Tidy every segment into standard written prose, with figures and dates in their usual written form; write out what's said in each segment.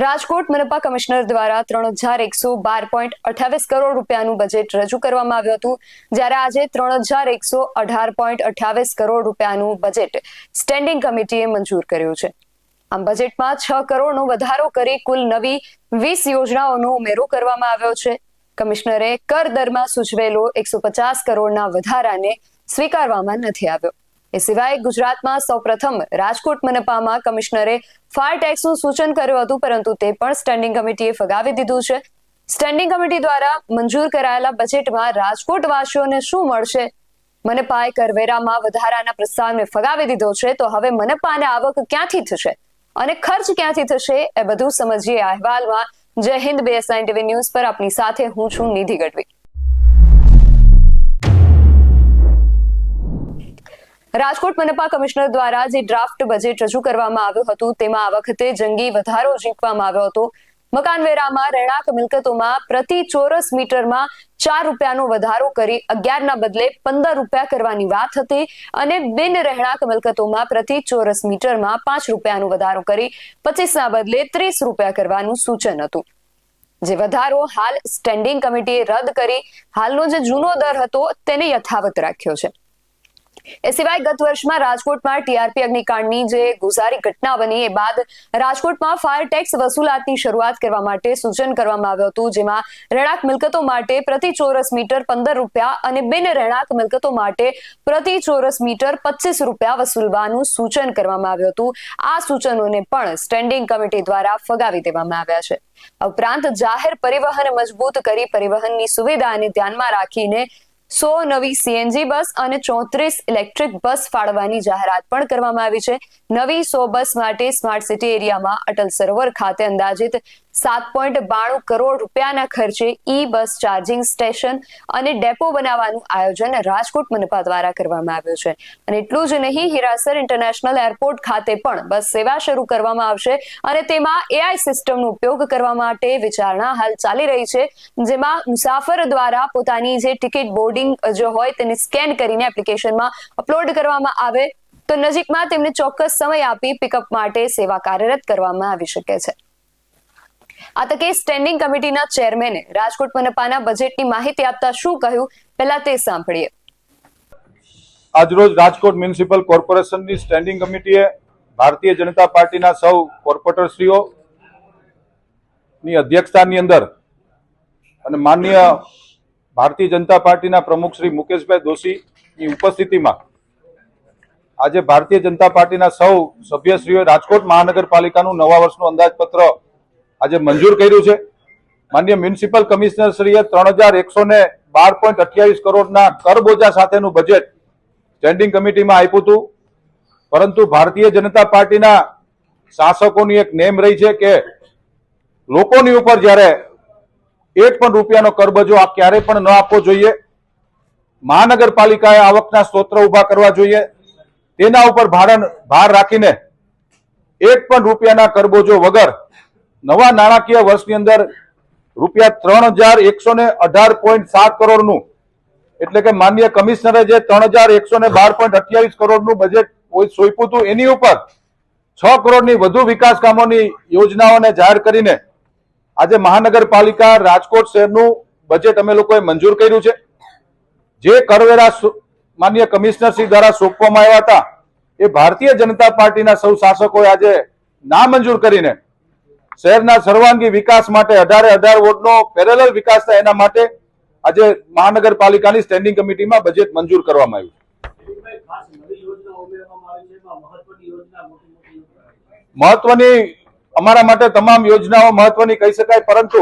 Rajkot મનપા commissioner દ્વારા 3112.28 કરોડ રૂપિયાનું budget રજૂ કરવામાં આવ્યું હતું, જ્યારે આજે 3118.28 કરોડ રૂપિયાનું બજેટ સ્ટેન્ડિંગ કમિટીએ મંજૂર કર્યું છે. આમ બજેટમાં 6 કરોડનો વધારો કરી કુલ નવી 20 યોજનાઓનો ઉમેરો કરવામાં આવ્યો છે. કમિશનરે કર દરમાં સૂચવેલો 150 કરોડના વધારાને સ્વીકારવામાં નથી આવ્યો. એ સિવાય ગુજરાતમાં સૌપ્રથમ રાજકોટ મનપામાં કમિશનરે ફાયર ટેક્સનું સૂચન કર્યું હતું, પરંતુ તે પણ સ્ટેન્ડિંગ કમિટીએ ફગાવી દીધું છે. સ્ટેન્ડિંગ કમિટી દ્વારા મંજૂર કરાયેલા બજેટમાં રાજકોટવાસીઓને શું મળશે? મનપાએ કરવેરામાં વધારાના પ્રસ્તાવને ફગાવી દીધો છે, તો હવે મનપાને આવક ક્યાંથી થશે અને ખર્ચ ક્યાંથી થશે એ બધું સમજીએ આ અહેવાલમાં. જય હિન્દ. BS9 TV ન્યૂઝ પર આપની સાથે હું છું નિધિ ગઢવી. રાજકોટ મનપા કમિશનર દ્વારા જે ડ્રાફ્ટ બજેટ રજૂ કરવામાં આવ્યું હતું તેમાં આ વખતે જંગી વધારો ઝીંકવામાં આવ્યો હતો. મકાનવેરામાં રહેણાંક મિલકતોમાં પ્રતિ ચોરસ મીટરમાં 4 રૂપિયાનો વધારો કરી 11ના બદલે 15 રૂપિયા કરવાની વાત હતી અને બિન રહેણાંક મિલકતોમાં પ્રતિ ચોરસ મીટરમાં 5 રૂપિયાનો વધારો કરી 25ના બદલે 30 રૂપિયા કરવાનું સૂચન હતું. જે વધારો હાલ સ્ટેન્ડિંગ કમિટીએ રદ કરી હાલનો જે જૂનો દર હતો તેને યથાવત રાખ્યો છે. એ સિવાય ગત વર્ષમાં રાજકોટમાં ટીઆરપી અગ્નિકાંડની જે ગુજારી ઘટના બની એ બાદ રાજકોટમાં ફાયર ટેક્સ વસૂલાતની શરૂઆત કરવા માટે સૂચન કરવામાં આવ્યું હતું, જેમાં રહેણાંક મિલકતો માટે પ્રતિ ચોરસ મીટર 15 રૂપિયા અને બિન રહેણાંક મિલકતો માટે પ્રતિ ચોરસ મીટર 25 રૂપિયા વસૂલવાનું સૂચન કરવામાં આવ્યું હતું. આ સૂચનોને પણ સ્ટેન્ડિંગ કમિટી દ્વારા ફગાવી દેવામાં આવ્યા છે. ઉપરાંત જાહેર પરિવહન મજબૂત કરી પરિવહનની સુવિધાને ધ્યાનમાં રાખીને 100 નવી સીએનજી બસ અને 34 ઇલેક્ટ્રિક બસ ફાળવવાની જાહેરાત પણ કરવામાં આવી છે. નવી 100 બસ માટે સ્માર્ટ સિટી એરિયામાં અટલ સરોવર ખાતે અંદાજિત 7.92 કરોડ રૂપિયાના ખર્ચે બસ ચાર્જિંગ સ્ટેશન અને ડેપો બનાવવાનું આયોજન રાજકોટ મનપા દ્વારા કરવામાં આવ્યું છે. અને એટલું જ નહીં, હીરાસર ઇન્ટરનેશનલ એરપોર્ટ ખાતે પણ બસ સેવા શરૂ કરવામાં આવશે અને તેમાં AI સિસ્ટમનો ઉપયોગ કરવા માટે વિચારણા હાલ ચાલી રહી છે, જેમાં મુસાફર દ્વારા પોતાની જે ટિકિટ બોર્ડિંગ જો હોય તેને સ્કેન કરીને એપ્લિકેશનમાં અપલોડ કરવામાં આવે તો નજીકમાં તેમને ચોક્કસ સમય આપી પિકઅપ માટે સેવા કાર્યરત કરવામાં આવી શકે છે. આ તકે સ્ટેન્ડિંગ કમિટીના ચેરમેને રાજકોટ મનપાના બજેટની માહિતી આપતા શું કહ્યું, પહેલા તે સાંભળીએ. આજરોજ રાજકોટ મ્યુનિસિપલ કોર્પોરેશનની સ્ટેન્ડિંગ કમિટીએ ભારતીય જનતા પાર્ટીના સૌ કોર્પોરેટરશ્રીઓની અધ્યક્ષતાની અંદર અને માનનીય ભારતીય જનતા પાર્ટીના પ્રમુખ શ્રી મુકેશભાઈ દોશીની ઉપસ્થિતિમાં આજે ભારતીય જનતા પાર્ટીના સૌ સભ્યશ્રીઓએ રાજકોટ મહાનગરપાલિકાનું નવા વર્ષનું અંદાજપત્ર આજે મંજૂર કર્યું છે. માનનીય મ્યુનિસિપલ કમિશનર શ્રીએ 3112.28 કરોડના કરબોજા સાથેનું બજેટ સ્ટેન્ડિંગ કમિટીમાં આપ્યું હતું, પરંતુ ભારતીય જનતા પાર્ટીના શાસકોની એક નેમ રહી છે કે લોકોની ઉપર જ્યારે 1 પણ રૂપિયાનો કરબજો આ ક્યારેય પણ ન આપવો જોઈએ. મહાનગરપાલિકાએ આવકના સ્ત્રોત ઉભા કરવા જોઈએ. તેના ઉપર ભાર રાખીને 1 પણ રૂપિયાના કરબોજો વગર નવા નાણાકીય વર્ષની અંદર રૂપિયા 3118.7 કરોડનું એટલે કે માનનીય કમિશનરે જે 3112.28 કરોડનું બજેટ સોંપ્યું હતું એની ઉપર 6 કરોડની વધુ વિકાસ કામોની યોજનાઓને જાહેર કરીને આજે મહાનગરપાલિકા રાજકોટ શહેરનું બજેટ અમે લોકોએ મંજૂર કર્યું છે. જે કરવેરા માનનીય કમિશનર શ્રી દ્વારા સોંપવામાં આવ્યા હતા એ ભારતીય જનતા પાર્ટીના સૌ શાસકોએ આજે નામંજૂર કરીને શહેરના સર્વાંગી વિકાસ માટે 18 વોર્ડનો પેરેલલ વિકાસ થાય એના માટે આજે મહાનગરપાલિકાની સ્ટેન્ડિંગ કમિટીમાં બજેટ મંજૂર કરવામાં આવ્યું. મહત્વની અમારા માટે તમામ યોજનાઓ મહત્વની કહી શકાય, પરંતુ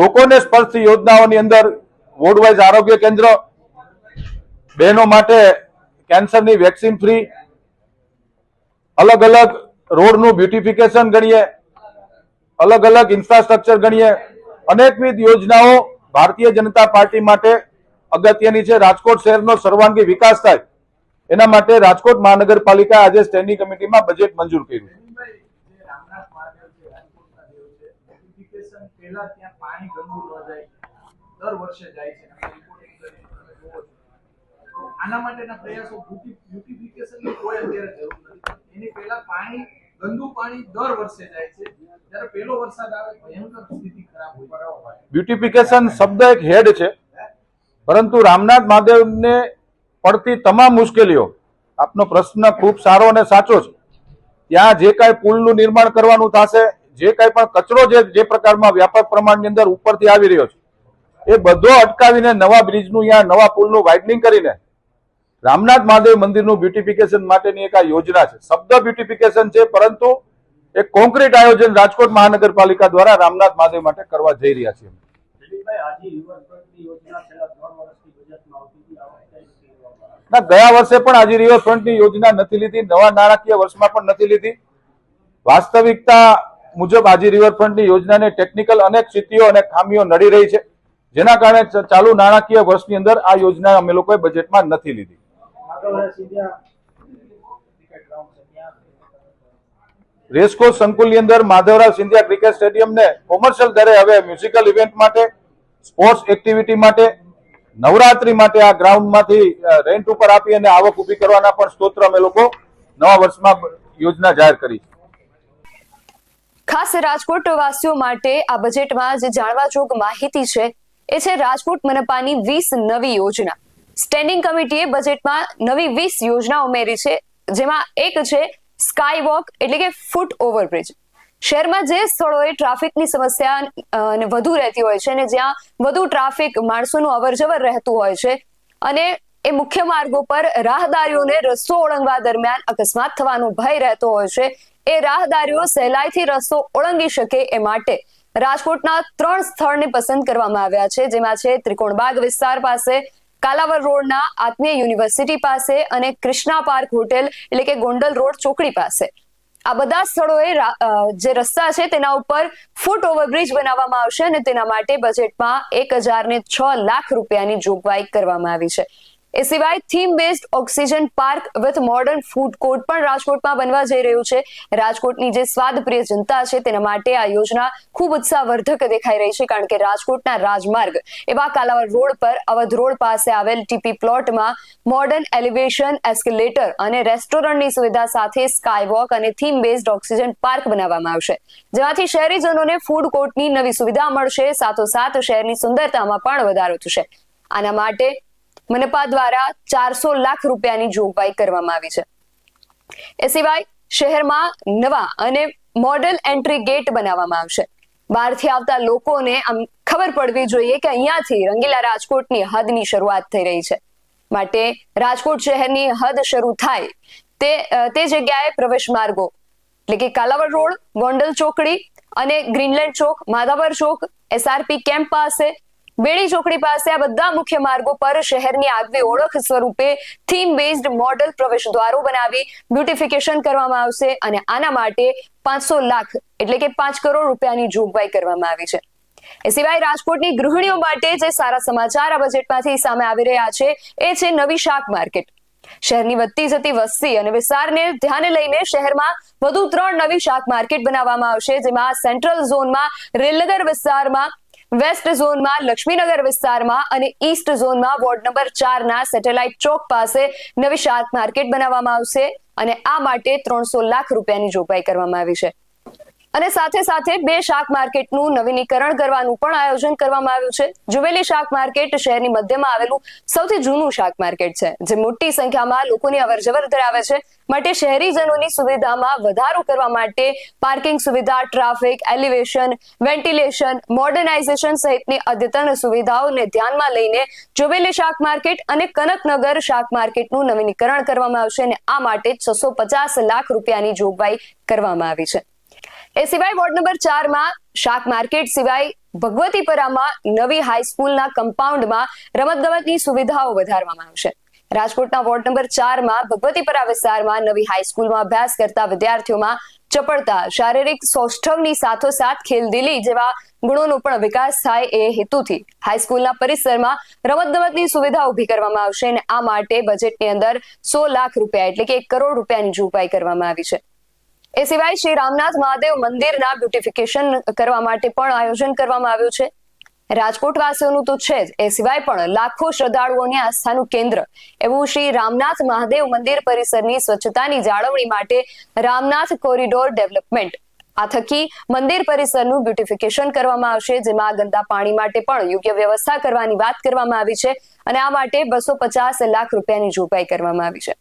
લોકોને સ્પર્શતી યોજનાઓની અંદર વોર્ડ વાઇઝ આરોગ્ય કેન્દ્ર, બહેનો માટે કેન્સરની વેક્સિન ફ્રી, અલગ અલગ રોડનું બ્યુટિફિકેશન ગણીએ, અલગ અલગ ઇન્ફ્રાસ્ટ્રક્ચર ગણીએ, અનેકવિધ યોજનાઓ ભારતીય જનતા પાર્ટી માટે અગત્યની છે. રાજકોટ શહેરનો સર્વાંગી વિકાસ થાય એના માટે રાજકોટ મહાનગરપાલિકા આજે સ્ટેન્ડિંગ કમિટીમાં બજેટ મંજૂર કર્યું. આના માટેના પ્રયાસો બ્યુટિફિકેશનની કોઈ અત્યારે જરૂર નથી. એની પહેલા પાણી ગંદુ પાણી દર વર્ષે જાય છે. જ્યારે પહેલો વરસાદ આવે ભયંકર સ્થિતિ ખરાબ હોય. બ્યુટિફિકેશન શબ્દ એક હેડ છે, પરંતુ રામનાથ મહાદેવને પડતી તમામ મુશ્કેલીઓ, આપનો પ્રશ્ન ખૂબ સારો અને સાચો છે. ત્યાં જે કાંઈ પુલનું નિર્માણ કરવાનું થશે, જે કાંઈ પણ કચરો જે પ્રકારમાં વ્યાપક પ્રમાણની અંદર ઉપરથી આવી રહ્યો છે, એ બધો અટકાવીને નવા બ્રિજનું અહીંયા નવા પુલનું વાઇડનિંગ કરીને રામનાથ મહાદેવ મંદિરનું બ્યુટિફિકેશન માટેની એક આ યોજના છે. શબ્દ બ્યુટિફિકેશન છે, પરંતુ એક કોન્ક્રીટ આયોજન રાજકોટ મહાનગરપાલિકા દ્વારા રામનાથ મહાદેવ માટે કરવા જઈ રહ્યા છીએ. ના, ગયા વર્ષે પણ આજી રિવરફ્રન્ટની યોજના નથી લીધી, નવા નાણાકીય વર્ષમાં પણ નથી લીધી. વાસ્તવિકતા મુજબ આજી રિવરફ્રન્ટની યોજનાને ટેકનિકલ અનેક સ્થિતિઓ અને ખામીઓ નડી રહી છે, જેના કારણે ચાલુ નાણાકીય વર્ષની અંદર આ યોજના અમે લોકોએ બજેટમાં નથી લીધી. રેસકોર્સ સંકુલની અંદર માધવરાવ સિંધિયા ક્રિકેટ સ્ટેડિયમને કોમર્શિયલ દરે હવે મ્યુઝિકલ ઇવેન્ટ માટે, સ્પોર્ટ્સ એક્ટિવિટી માટે, નવરાત્રી માટે આ ગ્રાઉન્ડમાંથી રેન્ટ ઉપર આપી અને આવક ઉભી કરવાના પણ સ્તોત્ર અમે લોકો નવા વર્ષમાં યોજના જાહેર કરી. ખાસ રાજકોટ વાસીઓ માટે આ બજેટમાં જે જાણવા જોગ માહિતી છે એ છે રાજકોટ મનપાની 20 નવી યોજના. સ્ટેન્ડિંગ કમિટીએ બજેટમાં નવી 20 યોજના ઉમેરી છે, જેમાં એક છે સ્કાય વોક એટલે કે ફૂટ ઓવરબ્રિજ. શહેરમાં જે સ્થળોએ ટ્રાફિકની સમસ્યા વધુ રહેતી હોય છે અને જ્યાં વધુ ટ્રાફિક, માણસોનું અવરજવર રહેતું હોય છે અને એ મુખ્ય માર્ગો પર રાહદારીઓને રસ્તો ઓળંગવા દરમિયાન અકસ્માત થવાનો ભય રહેતો હોય છે, એ રાહદારીઓ સહેલાઈથી રસ્તો ઓળંગી શકે એ માટે રાજકોટના 3 સ્થળને પસંદ કરવામાં આવ્યા છે, જેમાં છે ત્રિકોણબાગ વિસ્તાર પાસે, કાલાવર રોડના આત્મીય યુનિવર્સિટી પાસે અને કૃષ્ણા પાર્ક હોટેલ એટલે કે ગોંડલ રોડ ચોકડી પાસે. આ બધા સ્થળોએ જે રસ્તા છે તેના ઉપર ફૂટ ઓવરબ્રિજ બનાવવામાં આવશે અને તેના માટે બજેટમાં 1006 લાખ રૂપિયાની જોગવાઈ કરવામાં આવી છે. એ સિવાય theme based oxygen park with modern food court પણ રાજકોટમાં બનવા જઈ રહ્યું છે. રાજકોટની જે સ્વાદપ્રિય જનતા છે તેના માટે આ યોજના ખૂબ ઉત્સાહવર્ધક દેખાઈ રહી છે, કારણ કે રાજકોટના રાજમાર્ગ એવા કાલાવર રોડ પર અવધ રોડ પાસે આવેલ ટીપી પ્લોટમાં મોડર્ન એલિવેશન, એસ્કેલેટર અને રેસ્ટોરન્ટની સુવિધા સાથે સ્કાય વોક અને થીમ બેઝડ ઓક્સિજન પાર્ક બનાવવામાં આવશે, જેમાંથી શહેરીજનોને ફૂડ કોર્ટની નવી સુવિધા મળશે, સાથોસાથ શહેરની સુંદરતામાં પણ વધારો થશે. આના માટે મનપા દ્વારા 400 લાખ રૂપિયાની જોગવાઈ કરવામાં આવી છે. એ સિવાય શહેરમાં નવા અને મોડલ એન્ટ્રી ગેટ બનાવવામાં આવશે. બહારથી આવતા લોકોને આમ ખબર પડવી જોઈએ કે અહીંયાથી રંગીલા રાજકોટની હદની શરૂઆત થઈ રહી છે, માટે રાજકોટ શહેરની હદ શરૂ થાય તે જગ્યાએ પ્રવેશ માર્ગો એટલે કે કાલાવડ રોડ, ગોંડલ ચોકડી અને ગ્રીનલેન્ડ ચોક, માધાપર ચોક, SRP કેમ્પ પાસે, બેડી ચોકડી પાસે આ બધા મુખ્ય માર્ગો પર શહેરની આગવી ઓળખ સ્વરૂપે થીમ બેઝડ મોડલ પ્રવેશ દ્વારો બનાવી બ્યુટિફિકેશન કરવામાં આવશે અને આના માટે 500 લાખ એટલે કે 5 કરોડ રૂપિયાની જોગવાઈ કરવામાં આવી છે. એ સિવાય રાજકોટની ગૃહિણીઓ માટે જે સારા સમાચાર આ બજેટમાંથી સામે આવી રહ્યા છે એ છે નવી શાક માર્કેટ. શહેરની વધતી જતી વસ્તી અને વિસ્તારને ધ્યાને લઈને શહેરમાં વધુ 3 નવી શાક માર્કેટ બનાવવામાં આવશે, જેમાં સેન્ટ્રલ ઝોનમાં રેલનગર વિસ્તારમાં, વેસ્ટ ઝોનમાં લક્ષ્મીનગર વિસ્તારમાં અને ઈસ્ટ ઝોનમાં વોર્ડ નંબર 4 ના સેટેલાઇટ ચોક પાસે નવી શાક માર્કેટ બનાવવામાં આવશે અને આ માટે 300 લાખ રૂપિયાની જોગવાઈ કરવામાં આવી છે. અને સાથે સાથે 2 શાક માર્કેટનું નવીનીકરણ કરવાનું પણ આયોજન કરવામાં આવ્યું છે. જુવેલી શાક માર્કેટ શહેરની મધ્યમાં આવેલું સૌથી જૂનું શાક માર્કેટ છે, જે મોટી સંખ્યામાં લોકોની અવરજવર ધરાવે છે, માટે શહેરીજનોની સુવિધામાં વધારો કરવા માટે પાર્કિંગ સુવિધા, ટ્રાફિક, એલિવેશન, વેન્ટિલેશન, મોડર્નાઇઝેશન સહિતની અદ્યતન સુવિધાઓને ધ્યાનમાં લઈને જુવેલી શાક માર્કેટ અને કનકનગર શાક માર્કેટનું નવીનીકરણ કરવામાં આવશે અને આ માટે 650 લાખ રૂપિયાની જોગવાઈ કરવામાં આવી છે. એ સિવાય વોર્ડ નંબર 4 માં શાક માર્કેટ સિવાય ભગવતીપરામાં નવી હાઈસ્કૂલના કમ્પાઉન્ડમાં રમતગમતની સુવિધાઓ વધારવામાં આવશે. રાજકોટના વોર્ડ નંબર 4 માં ભગવતીપરા વિસ્તારમાં નવી હાઈસ્કૂલમાં અભ્યાસ કરતા વિદ્યાર્થીઓમાં ચપળતા, શારીરિક સૌષ્ઠવની સાથોસાથ ખેલદિલી જેવા ગુણોનો પણ વિકાસ થાય એ હેતુથી હાઈસ્કૂલના પરિસરમાં રમતગમતની સુવિધા ઊભી કરવામાં આવશે અને આ માટે બજેટની અંદર 100 લાખ રૂપિયા એટલે કે 1 કરોડ રૂપિયાની જોગવાઈ કરવામાં આવી છે. એ સિવાય શ્રી રામનાથ મહાદેવ મંદિરના બ્યુટિફિકેશન કરવા માટે પણ આયોજન કરવામાં આવ્યું છે. રાજકોટ વાસીઓનું તો છે જ, એ સિવાય પણ લાખો શ્રદ્ધાળુઓની આસ્થાનું કેન્દ્ર એવું શ્રી રામનાથ મહાદેવ મંદિર પરિસરની સ્વચ્છતાની જાળવણી માટે રામનાથ કોરિડોર ડેવલપમેન્ટ આ થકી મંદિર પરિસરનું બ્યુટિફિકેશન કરવામાં આવશે, જેમાં ગંદા પાણી માટે પણ યોગ્ય વ્યવસ્થા કરવાની વાત કરવામાં આવી છે અને આ માટે 250 લાખ રૂપિયાની જોગવાઈ કરવામાં આવી છે.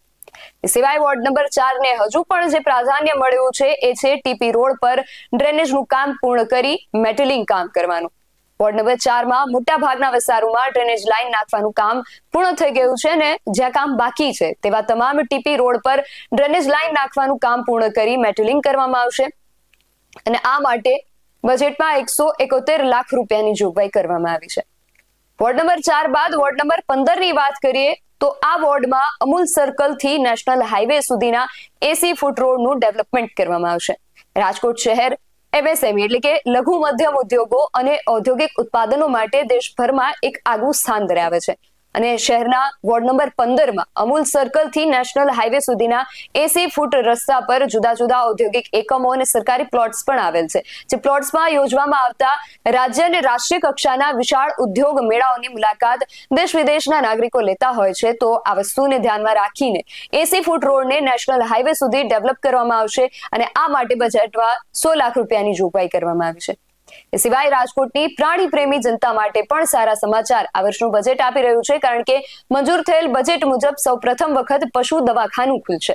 એ સિવાય વોર્ડ નંબર 4 ને હજુ પણ જે પ્રાધાન્ય મળ્યું છે એ છે ટીપી રોડ પર ડ્રેનેજનું કામ પૂર્ણ કરી મેટલિંગ કામ કરવાનું. વોર્ડ નંબર 4 માં મોટા ભાગના વિસ્તારોમાં ડ્રેનેજ લાઇન નાખવાનું કામ પૂર્ણ થઈ ગયું છે અને જ્યાં કામ બાકી છે તેવા તમામ ટીપી રોડ પર ડ્રેનેજ લાઇન નાખવાનું કામ પૂર્ણ કરી મેટલિંગ કરવામાં આવશે અને આ માટે બજેટમાં 171 લાખ રૂપિયાની જોગવાઈ કરવામાં આવી છે. વોર્ડ નંબર 4 બાદ વોર્ડ નંબર 15 ની વાત કરીએ તો આ વોર્ડમાં અમૂલ સર્કલ થી નેશનલ હાઈવે સુધીના એસી ફૂટ રોડનું ડેવલપમેન્ટ કરવામાં આવશે. રાજકોટ શહેર એમએસએમઈ એટલે કે લઘુ મધ્યમ ઉદ્યોગો અને ઔદ્યોગિક ઉત્પાદનો માટે દેશભરમાં એક આગવું સ્થાન ધરાવે છે અને શહેરના વોર્ડ નંબર 15 માં અમૂલ સર્કલ થી નેશનલ હાઈવે સુધીના 80 ફૂટ રસ્તા પર જુદા જુદા ઔદ્યોગિક એકમો અને સરકારી પ્લોટ્સ પણ આવેલ છે, જે પ્લોટ્સમાં યોજવામાં આવતા રાજ્ય અને રાષ્ટ્રીય કક્ષાના વિશાળ ઉદ્યોગ મેળાઓની મુલાકાત દેશ વિદેશના નાગરિકો લેતા હોય છે. તો આ વસ્તુને ધ્યાનમાં રાખીને 80 ફૂટ રોડને નેશનલ હાઈવે સુધી ડેવલપ કરવામાં આવશે અને આ માટે બજેટમાં 100 લાખ રૂપિયાની જોગવાઈ કરવામાં આવી છે. એ સિવાય રાજકોટની પ્રાણી પ્રેમી જનતા માટે પણ સારા સમાચાર આ વર્ષનું બજેટ આપી રહ્યું છે, કારણ કે મંજૂર થયેલ બજેટ મુજબ સૌપ્રથમ વખત પશુ દવાખાનું ખુલશે.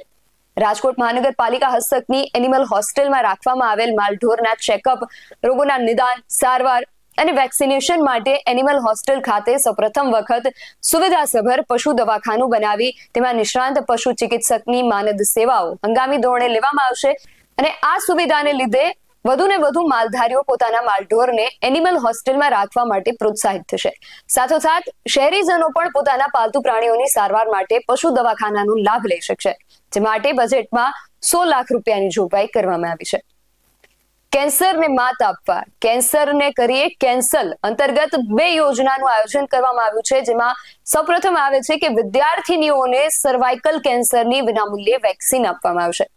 રાજકોટ મહાનગરપાલિકા હસ્તકની એનિમલ હોસ્ટેલમાં રાખવામાં આવેલ માલઢોરના ચેકઅપ, રોગોના નિદાન, સારવાર અને વેક્સિનેશન માટે એનિમલ હોસ્ટેલ ખાતે સૌપ્રથમ વખત સુવિધાસભર પશુ દવાખાનું બનાવી તેમાં નિષ્ણાંત પશુ ચિકિત્સકની માનદ સેવાઓ હંગામી ધોરણે લેવામાં આવશે અને આ સુવિધાને લીધે વધુ ને વધુ માલધારીઓ પોતાના માલઢોરને એનિમલ હોસ્ટેલમાં રાખવા માટે પ્રોત્સાહિત થશે. સાથોસાથ શહેરીજનો પણ પોતાના પાલતુ પ્રાણીઓની સારવાર માટે પશુ દવાખાનાનો લાભ લઈ શકશે, જે માટે બજેટમાં 100 લાખ રૂપિયાની જોગવાઈ કરવામાં આવી છે. કેન્સરને માત આપવા કેન્સરને કરીએ કેન્સલ અંતર્ગત 2 યોજનાનું આયોજન કરવામાં આવ્યું છે, જેમાં સૌપ્રથમ આવે છે કે વિદ્યાર્થીનીઓને સર્વાઇકલ કેન્સરની વિનામૂલ્યે વેક્સિન આપવામાં આવશે.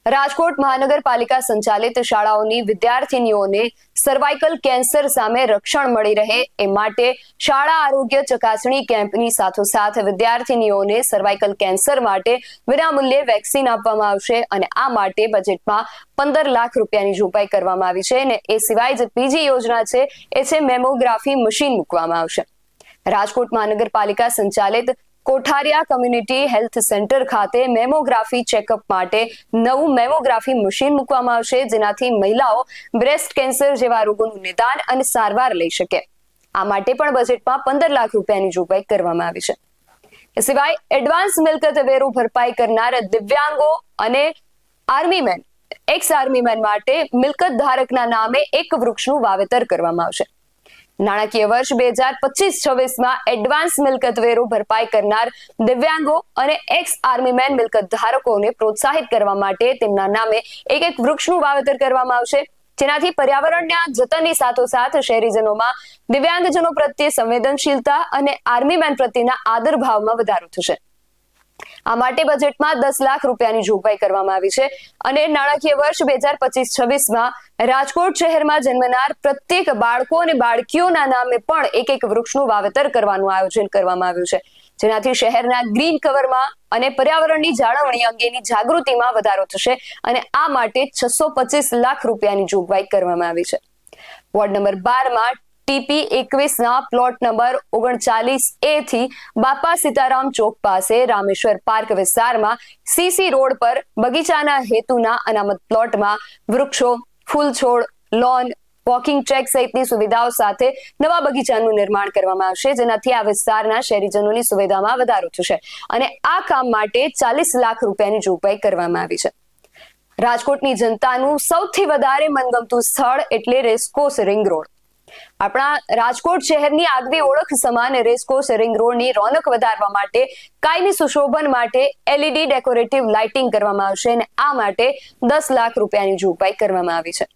રાજકોટ મહાનગરપાલિકા સંચાલિત શાળાઓની વિદ્યાર્થીનીઓને સર્વાઇકલ કેન્સર સામે રક્ષણ મળી રહે એ માટે શાળા આરોગ્ય ચકાસણી કેમ્પની સાથોસાથ વિદ્યાર્થીનીઓને સર્વાઇકલ કેન્સર માટે વિનામૂલ્યે વેક્સિન આપવામાં આવશે અને આ માટે બજેટમાં 15 લાખ રૂપિયાની જોગવાઈ કરવામાં આવી છે અને એ સિવાય જે બીજી યોજના છે એ છે મેમોગ્રાફી મશીન મૂકવામાં આવશે. રાજકોટ મહાનગરપાલિકા સંચાલિત કોઠારિયા કોમ્યુનિટી હેલ્થ સેન્ટર ખાતે મેમોગ્રાફી ચેકઅપ માટે નવું મેમોગ્રાફી મશીન મૂકવામાં આવશે, જેનાથી મહિલાઓ બ્રેસ્ટ કેન્સર જેવા રોગોનું નિદાન અને સારવાર લઈ શકે. આ માટે પણ બજેટમાં 15 લાખ રૂપિયાની જોગવાઈ કરવામાં આવી છે. એ સિવાય એડવાન્સ મિલકત વેરો ભરપાઈ કરનાર દિવ્યાંગો અને આર્મીમેન, એક્સ આર્મીમેન માટે મિલકત ધારકના નામે એક વૃક્ષનું વાવેતર કરવામાં આવશે. નાણાકીય વર્ષ 2025-26માં એડવાન્સ મિલકત વેરો ભરપાઈ કરનાર દિવ્યાંગો અને એક્સ આર્મીમેન મિલકત ધારકોને પ્રોત્સાહિત કરવા માટે તેમના નામે એક વૃક્ષનું વાવેતર કરવામાં આવશે, જેનાથી પર્યાવરણના જતનની સાથોસાથ શહેરીજનોમાં દિવ્યાંગજનો પ્રત્યે સંવેદનશીલતા અને આર્મીમેન પ્રત્યેના આદર ભાવમાં વધારો થશે. આ માટે બજેટમાં 10 લાખ રૂપિયાની જોગવાઈ કરવામાં આવી છે અને નાણાકીય વર્ષ 2025-26માં રાજકોટ શહેરમાં જન્મનાર પ્રત્યેક બાળકો અને બાળકીઓના નામે પણ એક વૃક્ષનું વાવેતર કરવાનું આયોજન કરવામાં આવ્યું છે, જેનાથી શહેરના ગ્રીન કવરમાં અને પર્યાવરણની જાળવણી અંગેની જાગૃતિમાં વધારો થશે અને આ માટે 625 લાખ રૂપિયાની જોગવાઈ કરવામાં આવી છે. વોર્ડ નંબર 12 માં ટીપી 21 ના પ્લોટ નંબર 39A થી બાપા સીતારામ ચોક પાસે રામેશ્વર પાર્ક વિસ્તારમાં સીસી રોડ પર બગીચાના હેતુના અનામત પ્લોટમાં વૃક્ષો, ફૂલ છોડ, લોન, વોકિંગ ટ્રેક સહિતની સુવિધાઓ સાથે નવા બગીચાનું નિર્માણ કરવામાં આવશે, જેનાથી આ વિસ્તારના શહેરીજનોની સુવિધામાં વધારો થશે અને આ કામ માટે 40 લાખ રૂપિયાની જોગવાઈ કરવામાં આવી છે. રાજકોટની જનતાનું સૌથી વધારે મનગમતું સ્થળ એટલે રેસકોર્સ રિંગ રોડ. આપણા રાજકોટ શહેરની આગવી ઓળખ સમાન રેસકોર્સ રિંગ રોડની રોનક વધારવા માટે કાયમી સુશોભન માટે LED ડેકોરેટિવ લાઇટિંગ કરવામાં આવશે અને આ માટે 10 લાખ રૂપિયાની જોગવાઈ કરવામાં આવી છે.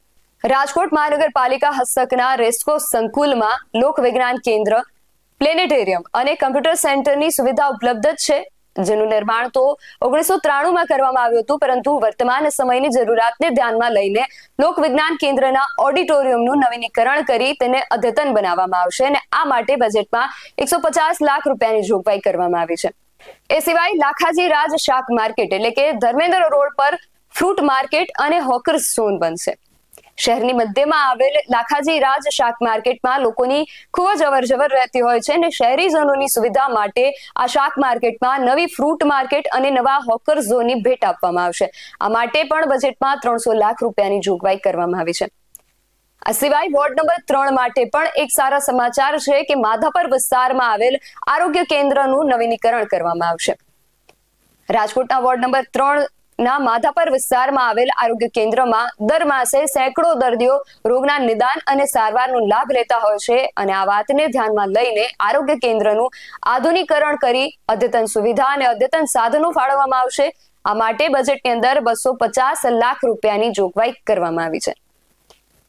રાજકોટ મહાનગરપાલિકા હસ્તકના રેસકોર્સ સંકુલમાં લોક વિજ્ઞાન કેન્દ્ર, પ્લેનેટેરિયમ અને કમ્પ્યુટર સેન્ટરની સુવિધા ઉપલબ્ધ છે. જેનું નિર્માણ તો 1993માં કરવામાં આવ્યું હતું, પરંતુ વર્તમાન સમયની જરૂરિયાતને ધ્યાનમાં લઈને લોક વિજ્ઞાન કેન્દ્રના ઓડિટોરિયમનું નવીનીકરણ કરી તેને અદ્યતન બનાવવામાં આવશે અને આ માટે બજેટમાં 150 લાખ રૂપિયાની જોગવાઈ કરવામાં આવી છે. એ સિવાય લાખાજી રાજ શાક માર્કેટ એટલે કે ધર્મેન્દ્ર રોડ પર ફ્રૂટ માર્કેટ અને હોકર્સ ઝોન બનશે. શહેરની મધ્યમાં આવેલ લાખાજી રાજ શાક માર્કેટમાં લોકોની ખૂબ જ અવરજવર રહેતી હોય છે અને શહેરીજનોની સુવિધા માટે આ શાક માર્કેટમાં નવી ફ્રૂટ માર્કેટ અને નવા હોકર ઝોનની ભેટ આપવામાં આવશે. આ માટે પણ બજેટમાં 300 લાખ રૂપિયાની જોગવાઈ કરવામાં આવી છે. આ સિવાય વોર્ડ નંબર 3 માટે પણ એક સારા સમાચાર છે કે માધાપર વિસ્તારમાં આવેલ આરોગ્ય કેન્દ્રનું નવીનીકરણ કરવામાં આવશે. રાજકોટના વોર્ડ નંબર 3 ના માધાપર વિસ્તારમાં આવેલ આરોગ્ય કેન્દ્રમાં દર માસે સેંકડો દર્દીઓ રોગના નિદાન અને સારવારનો લાભ લેતા હોય છે અને આ વાતને ધ્યાનમાં લઈને આરોગ્ય કેન્દ્રનું આધુનિકરણ કરી અદ્યતન સુવિધા અને અદ્યતન સાધનો ફાળવવામાં આવશે. આ માટે બજેટની અંદર 250 લાખ રૂપિયાની જોગવાઈ કરવામાં આવી છે.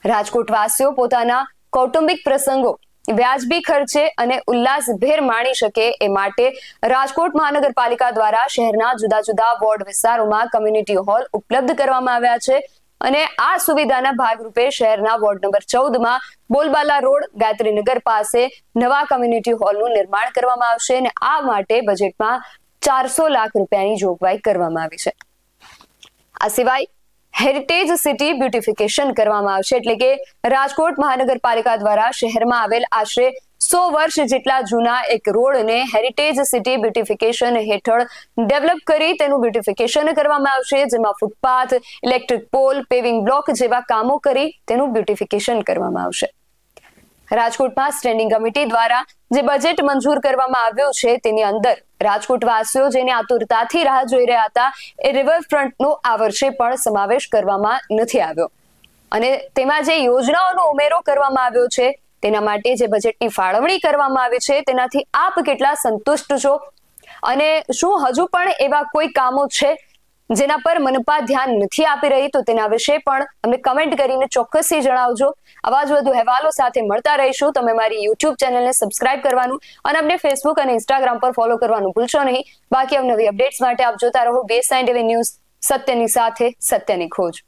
રાજકોટ વાસીઓ પોતાના કૌટુંબિક પ્રસંગો વ્યાજબી ખર્ચે અને ઉલ્લાસભેર માણી શકે એ માટે રાજકોટ મહાનગરપાલિકા દ્વારા શહેરના જુદા જુદા વોર્ડ વિસ્તારોમાં કમ્યુનિટી હોલ ઉપલબ્ધ કરવામાં આવ્યા છે અને આ સુવિધાના ભાગરૂપે શહેરના વોર્ડ નંબર 14માં બોલબાલા રોડ ગાયત્રીનગર પાસે નવા કમ્યુનિટી હોલનું નિર્માણ કરવામાં આવશે અને આ માટે બજેટમાં 400 લાખ રૂપિયાની જોગવાઈ કરવામાં આવી છે. આ સિવાય હેરિટેજ સિટી બ્યુટિફિકેશન કરવામાં આવશે એટલે કે રાજકોટ મહાનગરપાલિકા દ્વારા શહેરમાં આવેલ આશરે 100 વર્ષ જેટલા જૂના એક રોડને હેરિટેજ સિટી બ્યુટિફિકેશન હેઠળ ડેવલપ કરી તેનું બ્યુટિફિકેશન કરવામાં આવશે, જેમાં footpath, electric pole, paving block જેવા કામો કરી તેનું બ્યુટિફિકેશન કરવામાં આવશે. રાજકોટમાં સ્ટેન્ડિંગ કમિટી દ્વારા જે બજેટ મંજૂર કરવામાં આવ્યું છે તેની અંદર રાજકોટ વાસીઓ જેની આતુરતાથી રાહ જોઈ રહ્યા હતા એ રિવરફ્રન્ટનો આ વર્ષે પણ સમાવેશ કરવામાં નથી આવ્યો અને તેમાં જે યોજનાઓનો ઉમેરો કરવામાં આવ્યો છે તેના માટે જે બજેટની ફાળવણી કરવામાં આવી છે તેનાથી આપ કેટલા સંતુષ્ટ છો અને શું હજુ પણ એવા કોઈ કામો છે જેના પર મનપા ધ્યાન નથી આપી રહી તો તેના વિશે પણ અમને કમેન્ટ કરીને ચોક્કસથી જણાવજો. આવા જ વધુ અહેવાલો સાથે મળતા રહીશું. તમે મારી YouTube ચેનલને સબસ્ક્રાઇબ કરવાનું અને અમને Facebook અને Instagram પર ફોલો કરવાનું ભૂલશો નહીં. બાકી અવનવી અપડેટ્સ માટે આપ જોતા રહો BS9 TV ન્યૂઝ, સત્યની સાથે સત્યની ખોજ.